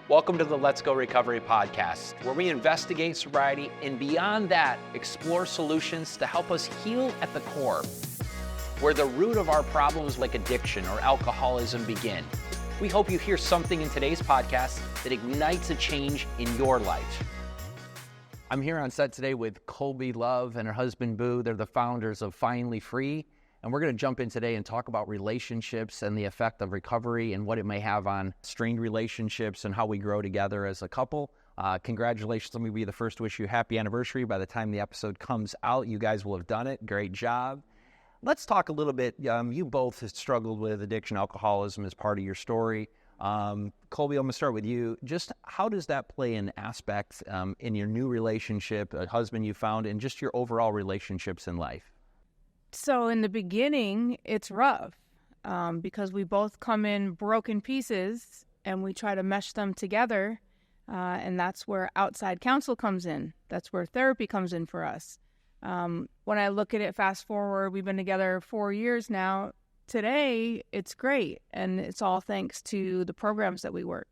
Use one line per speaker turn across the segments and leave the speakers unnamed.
Welcome to the Let's Go Recovery podcast, where we investigate sobriety and beyond that, explore solutions to help us heal at the core, where the root of our problems like addiction or alcoholism begin. We hope you hear something in today's podcast that ignites a change in your life. I'm here on set today with Colby Love and her husband Boo. They're the founders of Finally Free. And we're going to jump in today and talk about relationships and the effect of recovery and what it may have on strained relationships and how we grow together as a couple. Congratulations. Let me be the first to wish you a happy anniversary. By the time the episode comes out, you guys will have done it. Great job. Let's talk a little bit. You both have struggled with addiction, alcoholism as part of your story. Colby, I'm going to start with you. Just how does that play in aspects in your new relationship, a husband you found, and just your overall relationships in life?
So in the beginning, it's rough because we both come in broken pieces and we try to mesh them together. And that's where outside counsel comes in. That's where therapy comes in for us. When I look at it, fast forward, we've been together 4 years now. Today, it's great. And it's all thanks to the programs that we work.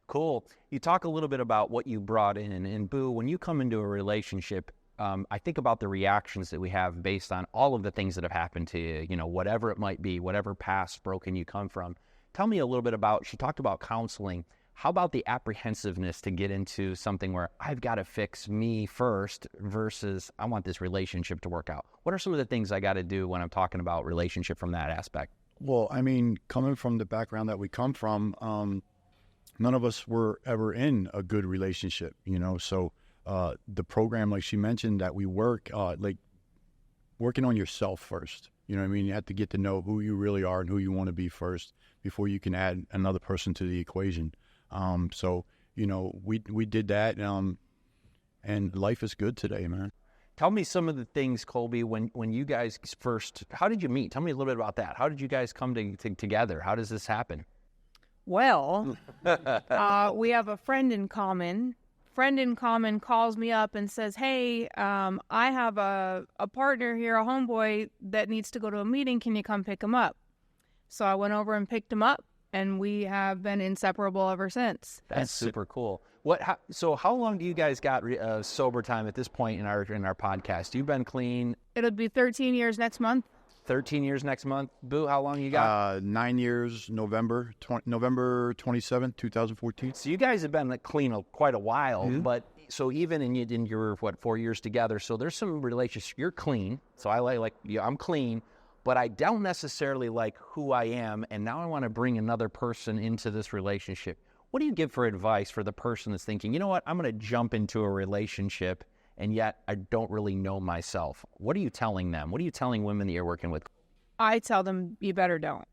Cool. You talk a little bit about what you brought in. And Boo, when you come into a relationship, I think about the reactions that we have based on all of the things that have happened to you, you know, whatever it might be, whatever past broken you come from. Tell me a little bit about, she talked about counseling. How about the apprehensiveness to get into something where I've got to fix me first versus I want this relationship to work out? What are some of the things I got to do when I'm talking about relationship from that aspect?
Well, I mean, coming from the background that we come from, none of us were ever in a good relationship, you know, so the program, like she mentioned, that we work, like working on yourself first. You know what I mean? You have to get to know who you really are and who you want to be first before you can add another person to the equation. So, you know, we did that, and life is good today, man.
Tell me some of the things, Colby, when you guys first, how did you meet? Tell me a little bit about that. How did you guys come together? How does this happen?
Well, we have a friend in common. Friend in common calls me up and says, hey, I have a partner here, a homeboy that needs to go to a meeting. Can you come pick him up? So I went over and picked him up, and we have been inseparable ever since.
That's super cool. So how long do you guys got sober time at this point in our podcast? You've been clean?
It'll be 13 years next month.
13 years next month. Boo, how long you got?
9 years, November 27th, 2014.
So you guys have been clean quite a while, but so even in your, 4 years together, so there's some relationships. You're clean, so I like I'm clean, but I don't necessarily like who I am, and now I want to bring another person into this relationship. What do you give for advice for the person that's thinking, you know what, I'm going to jump into a relationship, and yet I don't really know myself? What are you telling them? What are you telling women that you're working with?
I tell them, you better don't.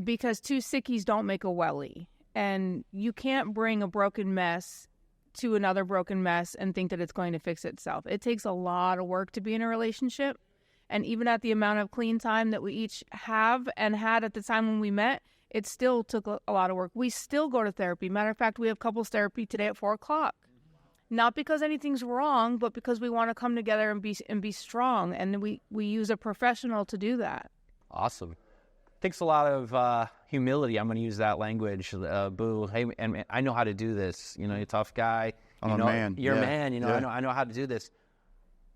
Because two sickies don't make a wellie. And you can't bring a broken mess to another broken mess and think that it's going to fix itself. It takes a lot of work to be in a relationship. And even at the amount of clean time that we each have and had at the time when we met, it still took a lot of work. We still go to therapy. Matter of fact, we have couples therapy today at 4 o'clock. Not because anything's wrong, but because we want to come together and be strong. And we use a professional to do that.
Awesome. Takes a lot of humility. I'm going to use that language. Boo, hey, and I know how to do this. You know, you're a tough guy.
I'm a man.
You're a man. You know,
Yeah.
I know how to do this.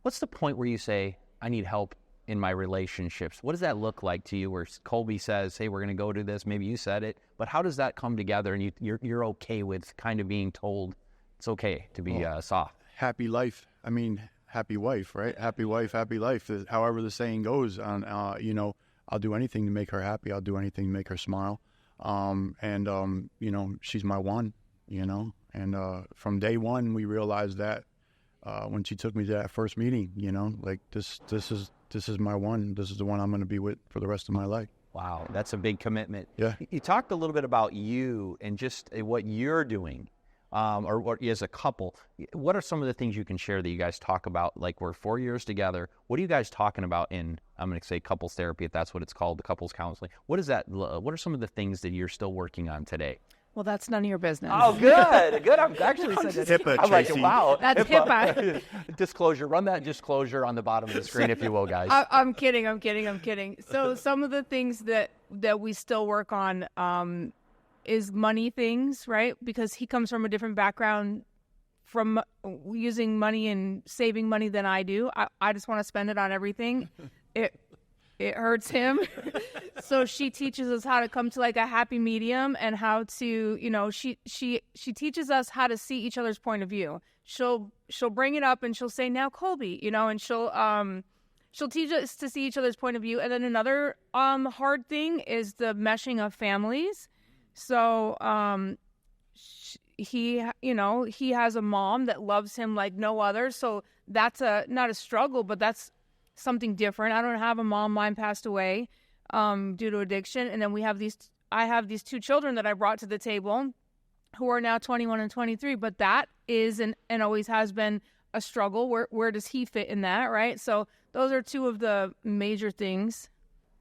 What's the point where you say, I need help in my relationships? What does that look like to you where Colby says, hey, we're going to go do this? Maybe you said it. But how does that come together and you're okay with kind of being told it's okay to be soft?
Happy life. I mean, happy wife, right? Happy wife, happy life. However the saying goes. You know, I'll do anything to make her happy. I'll do anything to make her smile. You know, she's my one, you know. And from day one, we realized that when she took me to that first meeting, you know, like this is my one. This is the one I'm going to be with for the rest of my life.
Wow, that's a big commitment.
Yeah.
You talked a little bit about you and just what you're doing. Or as a couple, what are some of the things you can share that you guys talk about? Like, we're 4 years together. What are you guys talking about in, I'm going to say couples therapy, if that's what it's called, the couples counseling? What is that? What are some of the things that you're still working on today?
Well, that's none of your business.
Oh, good. Good. I'm actually saying
HIPAA,
I'm like,
Tracy.
wow.
That's HIPAA.
Disclosure. Run that disclosure on the bottom of the screen, if you will, guys.
I'm kidding. So some of the things that we still work on, is money things, right? Because he comes from a different background from using money and saving money than I do. I just want to spend it on everything. It hurts him. So she teaches us how to come to like a happy medium, and how to, you know, she teaches us how to see each other's point of view. She'll bring it up and she'll say, now Colby, you know, and she'll teach us to see each other's point of view. And then another hard thing is the meshing of families. So he has a mom that loves him like no other. So that's not a struggle, but that's something different. I don't have a mom. Mine passed away due to addiction. And then I have these two children that I brought to the table who are now 21 and 23. But that is and always has been a struggle. Where does he fit in that, right? So those are two of the major things.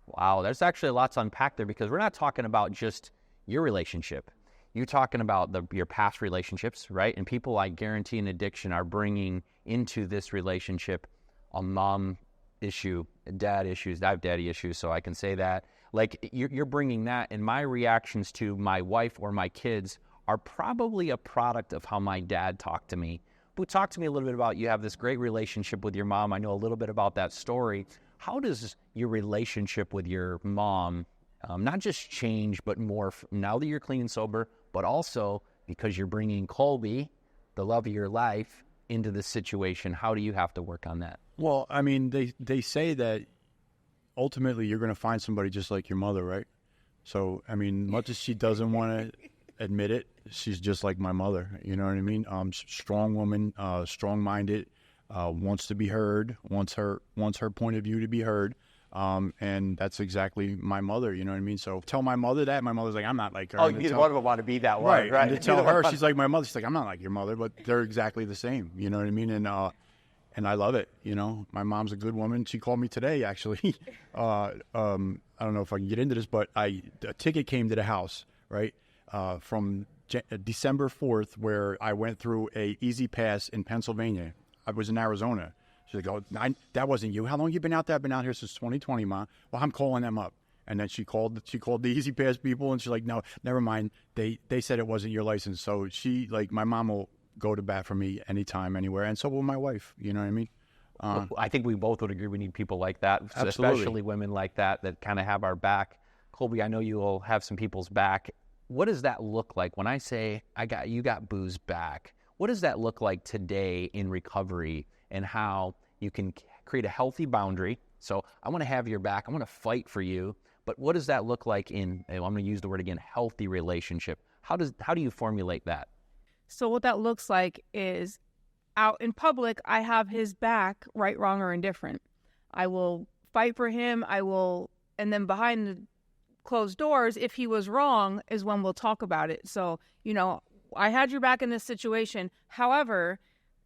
Wow, there's actually a lot to unpack there, because we're not talking about just your relationship. You're talking about your past relationships, right? And people, I guarantee, in addiction are bringing into this relationship a mom issue, dad issues. I have daddy issues, so I can say that. Like, you're bringing that, and my reactions to my wife or my kids are probably a product of how my dad talked to me. Boo, talk to me a little bit about, you have this great relationship with your mom. I know a little bit about that story. How does your relationship with your mom not just change, but morph now that you're clean and sober, but also because you're bringing Colby, the love of your life, into this situation? How do you have to work on that?
Well, I mean, they say that ultimately you're going to find somebody just like your mother, right? So, I mean, much as she doesn't want to admit it, she's just like my mother. You know what I mean? Strong woman, strong-minded, wants to be heard, wants her point of view to be heard. And that's exactly my mother, you know what I mean? So tell my mother that. My mother's like, I'm not like her.
Oh, neither one of them want to be that one, right?
And to tell her, she's like my mother. She's like, I'm not like your mother, but they're exactly the same, you know what I mean? And I love it, you know. My mom's a good woman. She called me today, actually. I don't know if I can get into this, but a ticket came to the house, right, from December 4th, where I went through a Easy Pass in Pennsylvania. I was in Arizona. She's like, oh, that wasn't you. How long you been out there? I've been out here since 2020, Ma. Well, I'm calling them up. And then she called the Easy Pass people, and she's like, no, never mind. They said it wasn't your license. So she, like, my mom will go to bat for me anytime, anywhere, and so will my wife. You know what I mean?
I think we both would agree we need people like that,
absolutely.
Especially women like that kind of have our back. Colby, I know you will have some people's back. What does that look like when I say you got Boo's back? What does that look like today in recovery, and how you can create a healthy boundary? So I want to have your back. I want to fight for you. But what does that look like in, I'm going to use the word again, healthy relationship? How do you formulate that?
So what that looks like is, out in public, I have his back, right, wrong, or indifferent. I will fight for him. And then behind the closed doors, if he was wrong, is when we'll talk about it. So, you know, I had your back in this situation. However,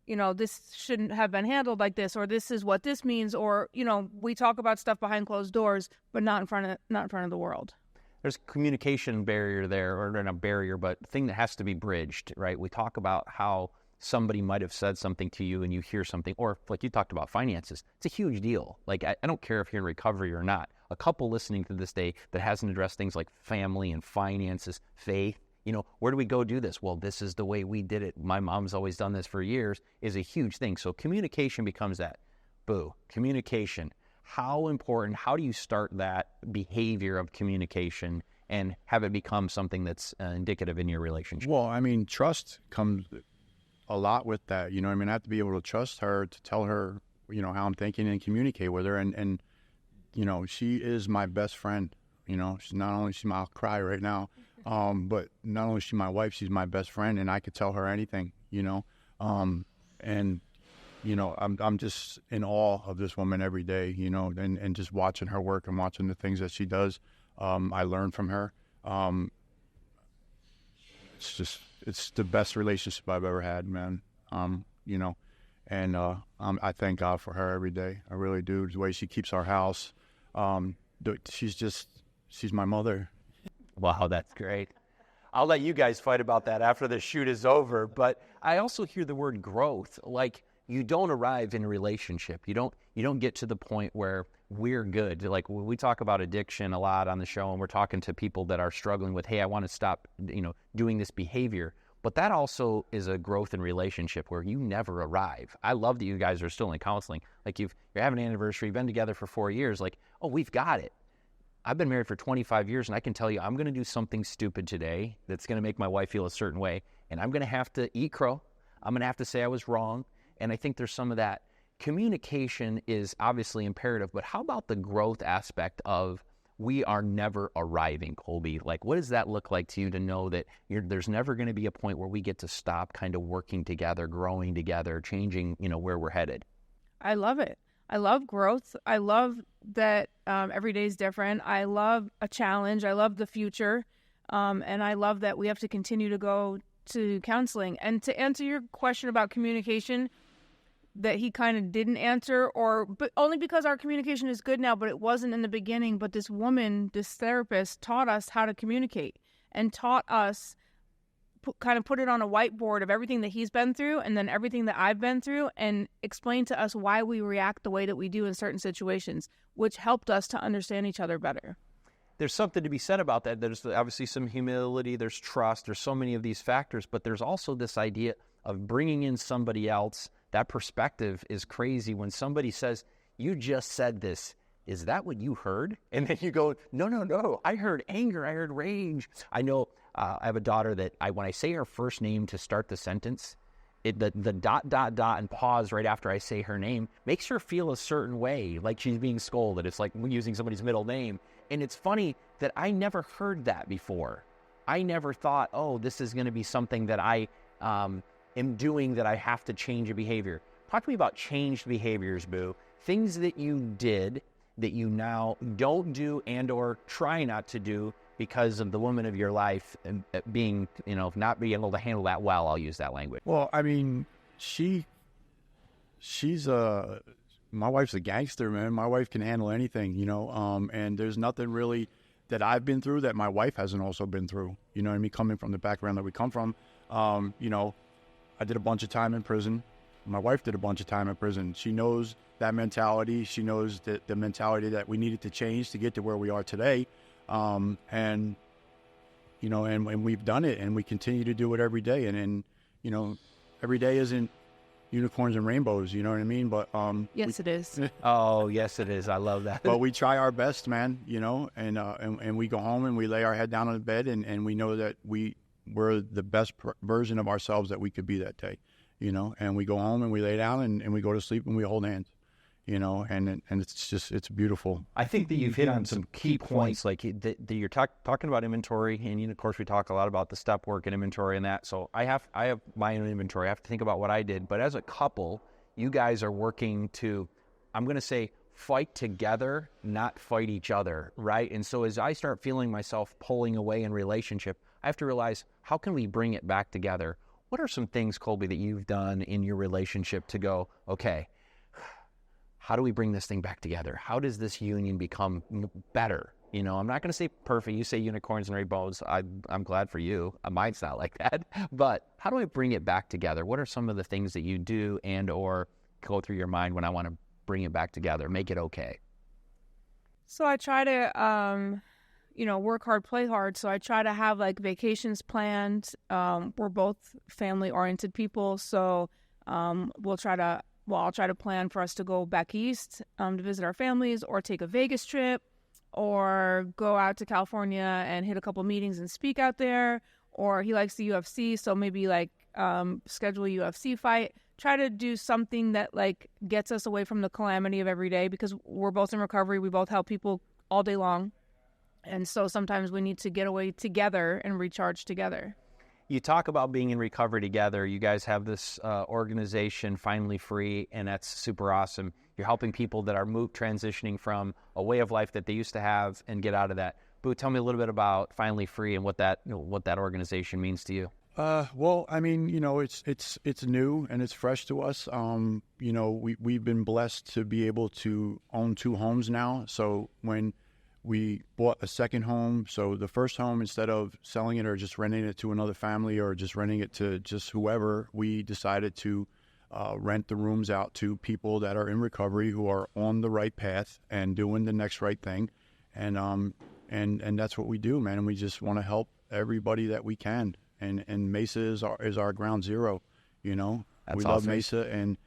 you know, this shouldn't have been handled like this, or this is what this means, or, you know, we talk about stuff behind closed doors, but not in front of the world.
There's a communication barrier there, or not a barrier, but a thing that has to be bridged, right? We talk about how somebody might have said something to you and you hear something, or like you talked about finances. It's a huge deal. Like, I don't care if you're in recovery or not. A couple listening to this day that hasn't addressed things like family and finances, faith, you know, where do we go do this? Well, this is the way we did it. My mom's always done this for years, is a huge thing. So communication becomes that. Boo, communication. How important, how do you start that behavior of communication and have it become something that's indicative in your relationship?
Well, I mean, trust comes a lot with that. You know, I mean, I have to be able to trust her, to tell her, you know, how I'm thinking and communicate with her. And you know, she is my best friend. You know, I'll cry right now. But not only is she my wife, she's my best friend, and I could tell her anything, you know. And, you know, I'm just in awe of this woman every day, you know, and just watching her work and watching the things that she does. I learn from her. It's the best relationship I've ever had, man. You know, and I thank God for her every day. I really do. The way she keeps our house. She's my mother.
Wow, that's great. I'll let you guys fight about that after the shoot is over. But I also hear the word growth. Like, you don't arrive in a relationship. You don't get to the point where we're good. Like we talk about addiction a lot on the show, and we're talking to people that are struggling with, hey, I want to stop, doing this behavior. But that also is a growth in relationship where you never arrive. I love that you guys are still in counseling. Like you're having an anniversary, you've been together for 4 years. Like, oh, we've got it. I've been married for 25 years, and I can tell you I'm going to do something stupid today that's going to make my wife feel a certain way, and I'm going to have to eat crow. I'm going to have to say I was wrong. And I think there's some of that. Communication is obviously imperative, but how about the growth aspect of we are never arriving, Colby? Like, what does that look like to you to know that there's never going to be a point where we get to stop kind of working together, growing together, changing, where we're headed?
I love it. I love growth. I love that every day is different. I love a challenge. I love the future. And I love that we have to continue to go to counseling. And to answer your question about communication, that he kind of didn't answer, but only because our communication is good now, but it wasn't in the beginning. But this woman, this therapist, taught us how to communicate and taught us, kind of put it on a whiteboard of everything that he's been through and then everything that I've been through, and explained to us why we react the way that we do in certain situations, which helped us to understand each other better.
There's something to be said about that. There's obviously some humility, there's trust, there's so many of these factors, but there's also this idea of bringing in somebody else. That perspective is crazy when somebody says, you just said this. Is that what you heard? And then you go, no. I heard anger. I heard rage. I know I have a daughter that when I say her first name to start the sentence, the ... and pause right after I say her name makes her feel a certain way, like she's being scolded. It's like using somebody's middle name. And it's funny that I never heard that before. I never thought, oh, this is going to be something that I am doing, that I have to change a behavior. Talk to me about changed behaviors, Boo. Things that you did that you now don't do and or try not to do because of the woman of your life and being, not being able to handle that well. I'll use that language.
Well, I mean, she's my wife's a gangster, man. My wife can handle anything, and there's nothing really that I've been through that my wife hasn't also been through. You know what I mean? Coming from the background that we come from, I did a bunch of time in prison. My wife did a bunch of time in prison. She knows that mentality. She knows the mentality that we needed to change to get to where we are today. And we've done it, and we continue to do it every day. And every day isn't unicorns and rainbows, you know what I mean? But
yes, it is.
Oh, yes, it is. I love that.
But we try our best, man, and we go home and we lay our head down on the bed, and we know that we're the best version of ourselves that we could be that day, and we go home and we lay down and we go to sleep and we hold hands, and it's beautiful.
I think that you've hit on some key points, like you're talking about inventory, and of course we talk a lot about the step work and inventory and that. So I have my own inventory. I have to think about what I did, but as a couple, you guys are working to, I'm going to say, fight together, not fight each other, right? And so as I start feeling myself pulling away in relationship, I have to realize, how can we bring it back together? What are some things, Colby, that you've done in your relationship to go, okay, how do we bring this thing back together? How does this union become better? I'm not going to say perfect. You say unicorns and rainbows. I'm glad for you. Mine's not like that. But how do I bring it back together? What are some of the things that you do and or go through your mind when I want to bring it back together, make it okay?
So I try to, work hard, play hard. So I try to have like vacations planned. We're both family-oriented people, so I'll try to plan for us to go back east to visit our families, or take a Vegas trip, or go out to California and hit a couple meetings and speak out there. Or he likes the UFC, so maybe schedule a UFC fight. Try to do something that gets us away from the calamity of every day, because we're both in recovery. We both help people all day long. And so sometimes we need to get away together and recharge together.
You talk about being in recovery together. You guys have this organization, Finally Free, and that's super awesome. You're helping people that are transitioning from a way of life that they used to have and get out of that. Boo, tell me a little bit about Finally Free and what that organization means to you.
Well, I mean, it's new and it's fresh to us. We've been blessed to be able to own 2 homes now. So when we bought a second home, so the first home, instead of selling it or just renting it to another family or just renting it to just whoever, we decided to rent the rooms out to people that are in recovery who are on the right path and doing the next right thing. And that's what we do, man. And we just want to help everybody that we can. And Mesa is our ground zero, you know.
That's
we
awesome.
love Mesa, and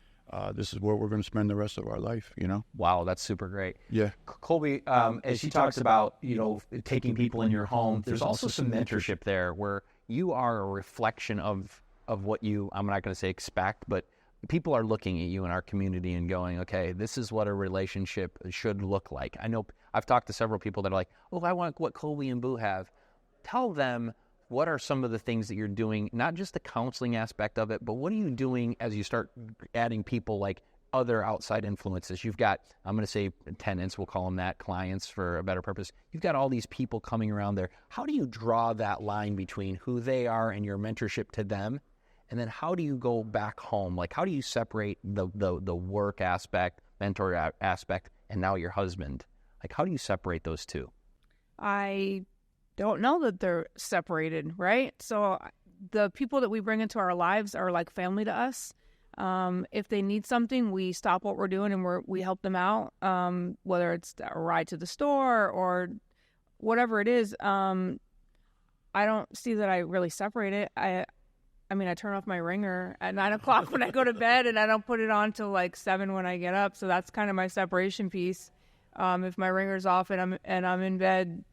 this is where we're going to spend the rest of our life, you know.
Wow, that's super great.
Yeah.
Colby, as she talks about, you know, taking people in your home, there's also some mentorship there where you are a reflection of what you, I'm not going to say expect, but people are looking at you in our community and going, okay, this is what a relationship should look like. I know I've talked to several people that are like, oh, I want what Colby and Boo have. Tell them, what are some of the things that you're doing, not just the counseling aspect of it, but what are you doing as you start adding people like other outside influences? You've got, I'm going to say tenants, we'll call them that, clients for a better purpose. You've got all these people coming around there. How do you draw that line between who they are and your mentorship to them? And then how do you go back home? Like, how do you separate the work aspect, mentor aspect, and now your husband? Like, how do you separate those two?
I don't know that they're separated, right? So the people that we bring into our lives are like family to us. If they need something, we stop what we're doing and we help them out, whether it's a ride to the store or whatever it is. I don't see that I really separate it. I mean, I turn off my ringer at 9 o'clock when I go to bed, and I don't put it on till like 7 when I get up. So that's kind of my separation piece. If my ringer's off and I'm in bed,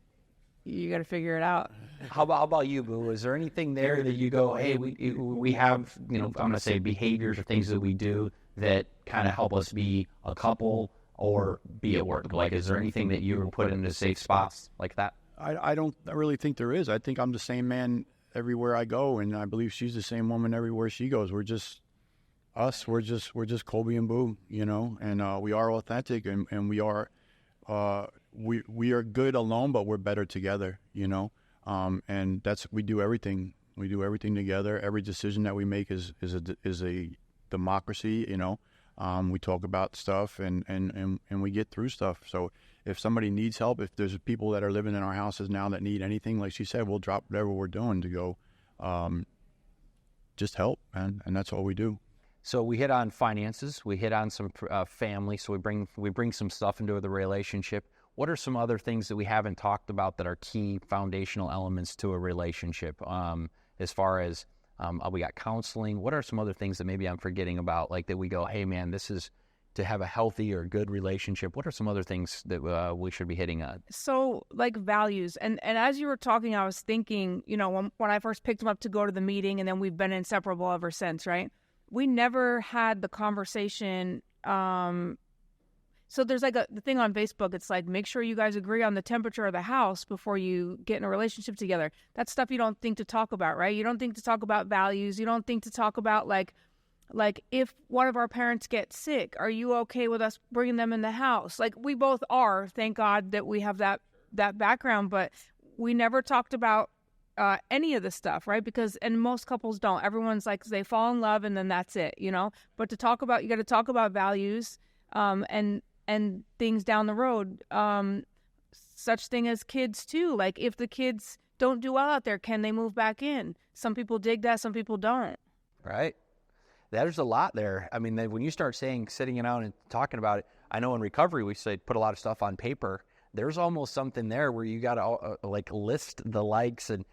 you got to figure it out.
How about you, Boo? Is there anything there that you go, hey, we have, you know, I'm going to say behaviors or things that we do that kind of help us be a couple or be at work? Like, is there anything that you put into safe spots like that?
I don't really think there is. I think I'm the same man everywhere I go, and I believe she's the same woman everywhere she goes. We're just us. We're just Colby and Boo, you know, and we are authentic, and we are we are good alone, but we're better together, you know. And we do everything. We do everything together. Every decision that we make is a democracy, you know. We talk about stuff and we get through stuff. So if somebody needs help, if there's people that are living in our houses now that need anything, like she said, we'll drop whatever we're doing to go just help, man. And that's all we do.
So we hit on finances. We hit on some family. So we bring some stuff into the relationship. What are some other things that we haven't talked about that are key foundational elements to a relationship? As far as we got counseling. What are some other things that maybe I'm forgetting about, like that we go, hey, man, this is to have a healthy or good relationship? What are some other things that we should be hitting on?
So, like values. And as you were talking, I was thinking, you know, when I first picked him up to go to the meeting, and then we've been inseparable ever since, right? We never had the conversation. So there's like the thing on Facebook. It's like, make sure you guys agree on the temperature of the house before you get in a relationship together. That's stuff you don't think to talk about, right? You don't think to talk about values. You don't think to talk about like if one of our parents gets sick, are you okay with us bringing them in the house? Like, we both are, thank God that we have that background, but we never talked about any of the stuff, right? And most couples don't. Everyone's like, they fall in love and then that's it, you know? But you got to talk about values, and things down the road, such thing as kids too. Like, if the kids don't do well out there, can they move back in? Some people dig that, some people don't.
Right. There's a lot there. I mean, when you start sitting down and talking about it, I know in recovery we say put a lot of stuff on paper. There's almost something there where you got to like list the likes. And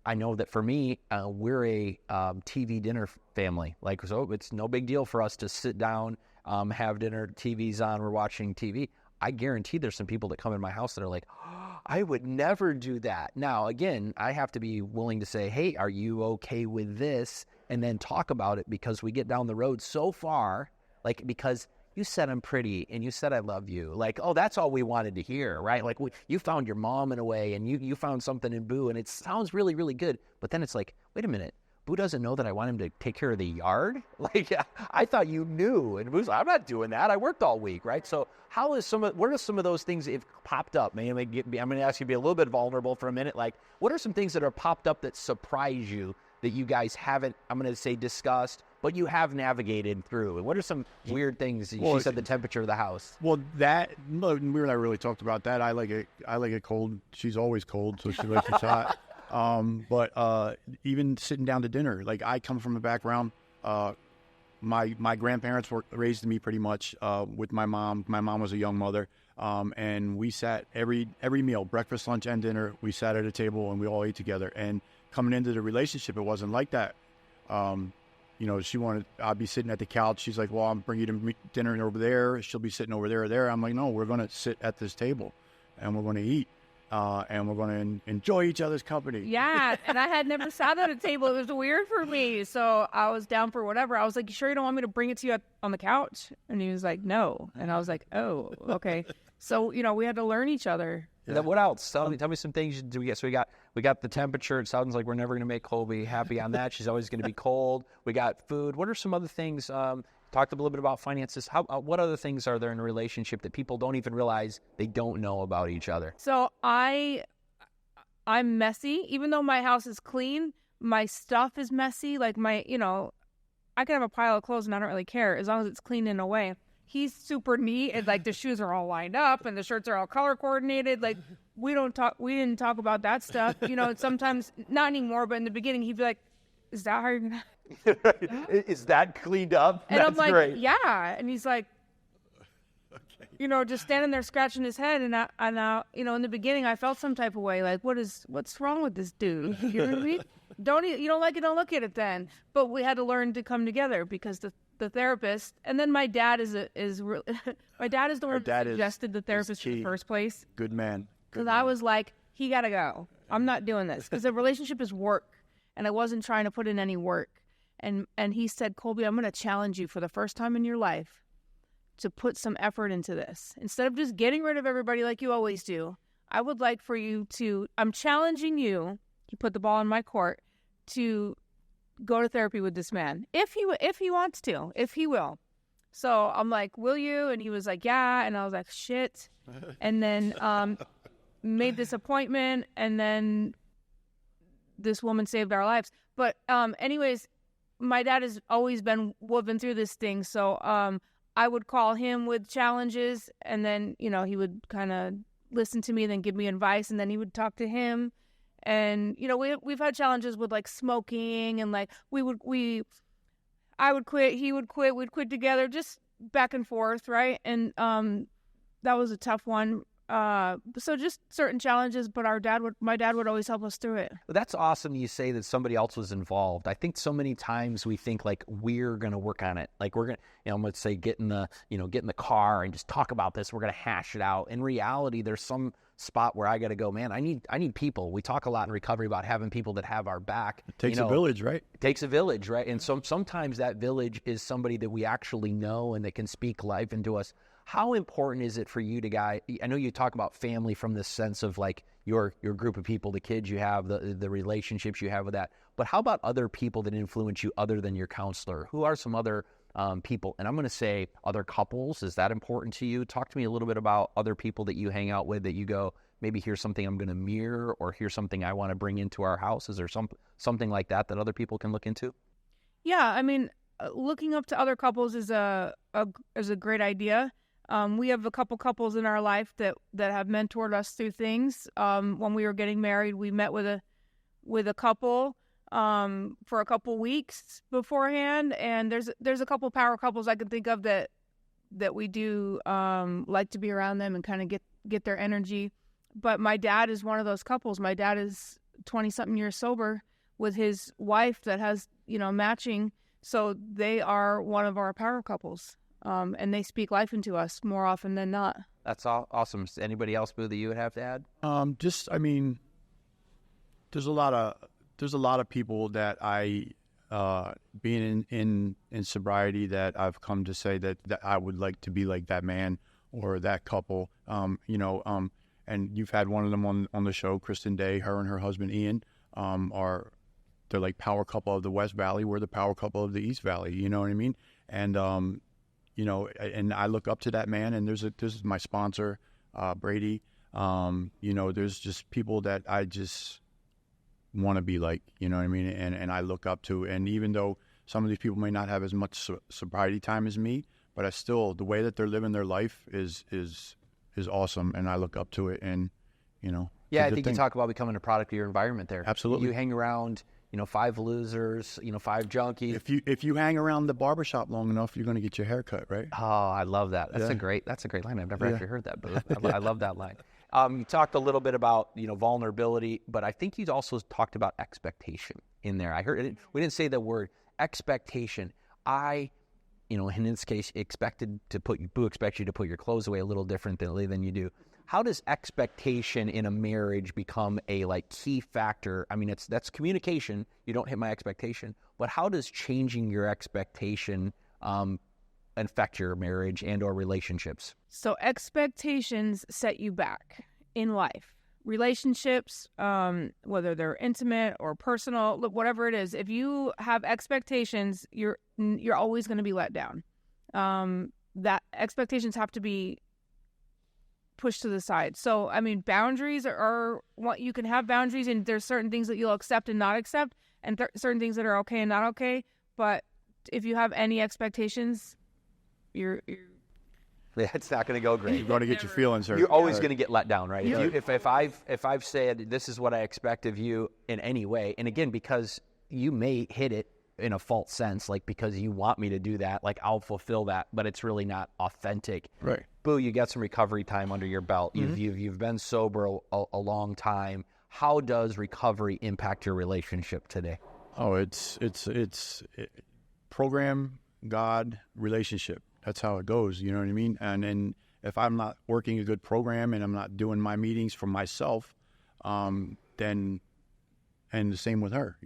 I know that for me, we're a TV dinner family. Like, so it's no big deal for us to sit down, have dinner, TV's on, we're watching TV. I guarantee there's some people that come in my house that are like, oh, I would never do that. Now, again, I have to be willing to say, hey, are you okay with this? And then talk about it, because we get down the road so far, like, because you said I'm pretty and you said I love you. Like, oh, that's all we wanted to hear, right? Like, you found your mom in a way, and you found something in Boo, and it sounds really, really good. But then it's like, wait a minute. Boo doesn't know that I want him to take care of the yard? Like, I thought you knew. And Boo's like, I'm not doing that. I worked all week, right? So what are some of those things that have popped up? I'm going to ask you to be a little bit vulnerable for a minute. Like, what are some things that are popped up that surprise you that you guys haven't, I'm going to say, discussed, but you have navigated through? And what are some weird things? She said the temperature of the house.
Well, we never really talked about that. I like it cold. She's always cold, so she likes it hot. But even sitting down to dinner, like, I come from a background, my grandparents raised me pretty much with my mom. My mom was a young mother, and we sat every meal, breakfast, lunch, and dinner. We sat at a table and we all ate together. And coming into the relationship, it wasn't like that. I'd be sitting at the couch. She's like, well, I'm bringing you to dinner over there. She'll be sitting over there or there. I'm like, no, we're going to sit at this table and we're going to eat. And we're going to enjoy each other's company.
Yeah, and I had never sat at a table. It was weird for me. So I was down for whatever. I was like, you sure you don't want me to bring it to you on the couch? And he was like, no. And I was like, oh, okay. So, we had to learn each other.
Yeah. What else? Tell me some things do we get. So we got the temperature. It sounds like we're never going to make Colby happy on that. She's always going to be cold. We got food. What are some other things? Talked a little bit about finances. What other things are there in a relationship that people don't even realize they don't know about each other?
So I'm messy. Even though my house is clean, my stuff is messy. Like I can have a pile of clothes and I don't really care as long as it's clean in a way. He's super neat, and like the shoes are all lined up and the shirts are all color coordinated. Like we didn't talk about that stuff. Sometimes not anymore, but in the beginning he'd be like, is that how you're gonna
Is that cleaned up?
And
That's
I'm like,
great.
yeah. And he's like, okay. Just standing there scratching his head. And I, in the beginning, I felt some type of way, like, what's wrong with this dude? You know what I mean? You don't like it, don't look at it then. But we had to learn to come together because the therapist, and then my dad my dad is the one who suggested the therapist in the first place.
Good man.
Because I was like, he got to go. I'm not doing this. Because the relationship is work. And I wasn't trying to put in any work. And he said, Colby, I'm going to challenge you for the first time in your life to put some effort into this. Instead of just getting rid of everybody like you always do, I would like for you I'm challenging you, he put the ball in my court, to go to therapy with this man. If he wants to, if he will. So I'm like, will you? And he was like, yeah. And I was like, shit. And then made this appointment, and then this woman saved our lives. But anyways, my dad has always been woven through this thing. So I would call him with challenges, and then, he would kind of listen to me and then give me advice, and then he would talk to him. And, we've had challenges with like smoking, and like I would quit, he would quit, we'd quit together, just back and forth. Right. And that was a tough one. So just certain challenges, but my dad would always help us through it.
Well, that's awesome. You say that somebody else was involved. I think so many times we think like we're going to work on it. Like we're going to, I'm going to say get in the car and just talk about this. We're going to hash it out. In reality, there's some spot where I got to go, man, I need people. We talk a lot in recovery about having people that have our back.
It takes a village, right?
It takes a village, right? And sometimes that village is somebody that we actually know and that can speak life into us. How important is it for you I know you talk about family from this sense of like your group of people, the kids you have, the relationships you have with that. But how about other people that influence you other than your counselor? Who are some other people? And I'm going to say other couples. Is that important to you? Talk to me a little bit about other people that you hang out with that you go, maybe here's something I'm going to mirror, or here's something I want to bring into our house. Is there something like that other people can look into?
Yeah, I mean, looking up to other couples is a great idea. We have a couple couples in our life that have mentored us through things. When we were getting married, we met with a couple for a couple weeks beforehand, and there's a couple power couples I can think of that we do like to be around them and kind of get their energy. But my dad is one of those couples. My dad is 20-something years sober with his wife that has matching, so they are one of our power couples. And they speak life into us more often than not. That's
awesome. Anybody else, Boo, that you would have to add?
There's a lot of people that I, being in sobriety, that I've come to say that I would like to be like that man or that couple. And you've had one of them on the show, Kristen Day. Her and her husband Ian they're like power couple of the West Valley. We're the power couple of the East Valley. You know what I mean? And and I look up to that man, and this is my sponsor, Brady. There's just people that I just want to be like, you know what I mean? And I look up to, and even though some of these people may not have as much sobriety time as me, but the way that they're living their life is awesome. And I look up to it, and,
Yeah, I think you talk about becoming a product of your environment there.
Absolutely.
You hang around, 5 losers, 5 junkies.
If you hang around the barbershop long enough, you're going to get your hair cut, right?
Oh, I love that. That's a great line. I've never actually heard that, but I love that line. You talked a little bit about, vulnerability, but I think you also talked about expectation in there. I heard it. We didn't say the word expectation. In this case, Boo expects you to put your clothes away a little differently than you do. How does expectation in a marriage become a key factor? I mean, that's communication. You don't hit my expectation, but how does changing your expectation affect your marriage and or relationships?
So expectations set you back in life. Relationships, whether they're intimate or personal, look, whatever it is, if you have expectations, you're always going to be let down. That expectations have to be pushed to the side. So, I mean, boundaries are what you can have boundaries, and there's certain things that you'll accept and not accept, and certain things that are okay and not okay. But if you have any expectations, you're
it's not going to go great.
You're going to get your feelings hurt.
You're always going to get let down, right?
Yeah.
If I've said this is what I expect of you in any way, and again, because you may hit it in a false sense, because you want me to do that, I'll fulfill that, but it's really not authentic.
Right.
Boo, you got some recovery time under your belt.
Mm-hmm.
You've been sober a long time. How does recovery impact your relationship today?
Oh, it's program, God, relationship. That's how it goes. You know what I mean? And if I'm not working a good program and I'm not doing my meetings for myself, then, and the same with her,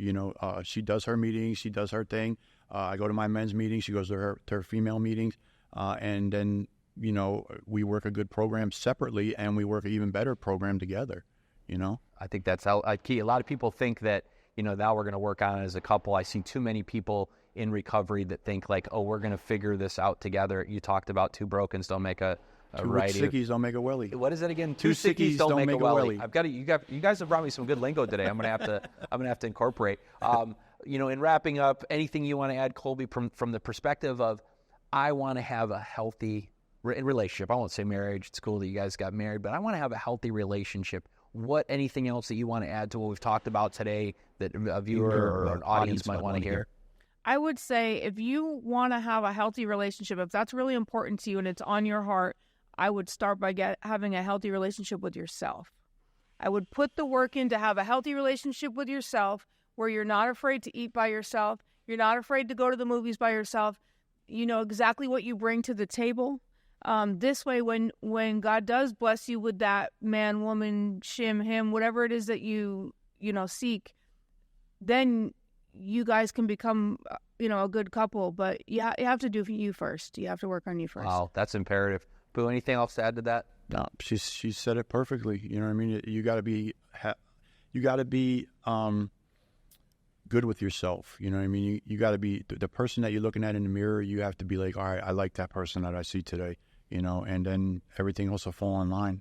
she does her meetings, she does her thing. I go to my men's meetings, she goes to her female meetings. And then, we work a good program separately and we work an even better program together,
I think that's key. A lot of people think that, now we're going to work on it as a couple. I see too many people in recovery that think we're going to figure this out together. You talked about 2 brokens don't make a righty.
2 sickies don't make a welly.
What is it again? 2 sickies don't make a welly. You guys have brought me some good lingo today. I'm going to have to incorporate. In wrapping up, anything you want to add, Colby, from the perspective of, I want to have a healthy relationship. I won't say marriage. It's cool that you guys got married, but I want to have a healthy relationship. Anything else that you want to add to what we've talked about today that a viewer or an audience might want to hear?
I would say if you want to have a healthy relationship, if that's really important to you and it's on your heart, I would start by having a healthy relationship with yourself. I would put the work in to have a healthy relationship with yourself where you're not afraid to eat by yourself. You're not afraid to go to the movies by yourself. You know exactly what you bring to the table. This way, when God does bless you with that man, woman, shim, him, whatever it is that you seek, then you guys can become, a good couple. But you have to do you first. You have to work on you first.
Wow, that's imperative. Boo, anything else to add to that?
No, she said it perfectly. You know what I mean? You got to be good with yourself. You know what I mean? You got to be the person that you're looking at in the mirror. You have to be like, all right, I like that person that I see today. And then everything else will fall in line.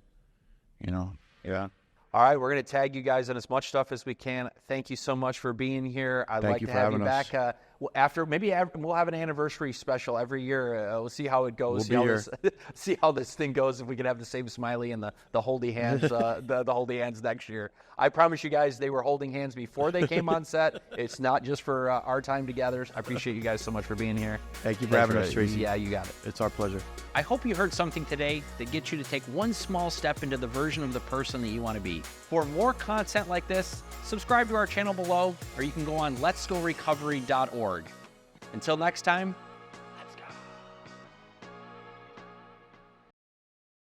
Yeah.
All right, we're going to tag you guys on as much stuff as we can. Thank you so much for being here. I'd like to have you back. We'll have an anniversary special every year. We'll see how it goes. See how this thing goes. If we can have the same smiley and the holdy hands, the holdy hands next year. I promise you guys, they were holding hands before they came on set. It's not just for our time together. I appreciate you guys so much for being here.
Thank you for having us, Tracy.
Yeah, you got it.
It's our pleasure.
I hope you heard something today that gets you to take one small step into the version of the person that you want to be. For more content like this, subscribe to our channel below, or you can go on letsgorecovery.org. Until next time,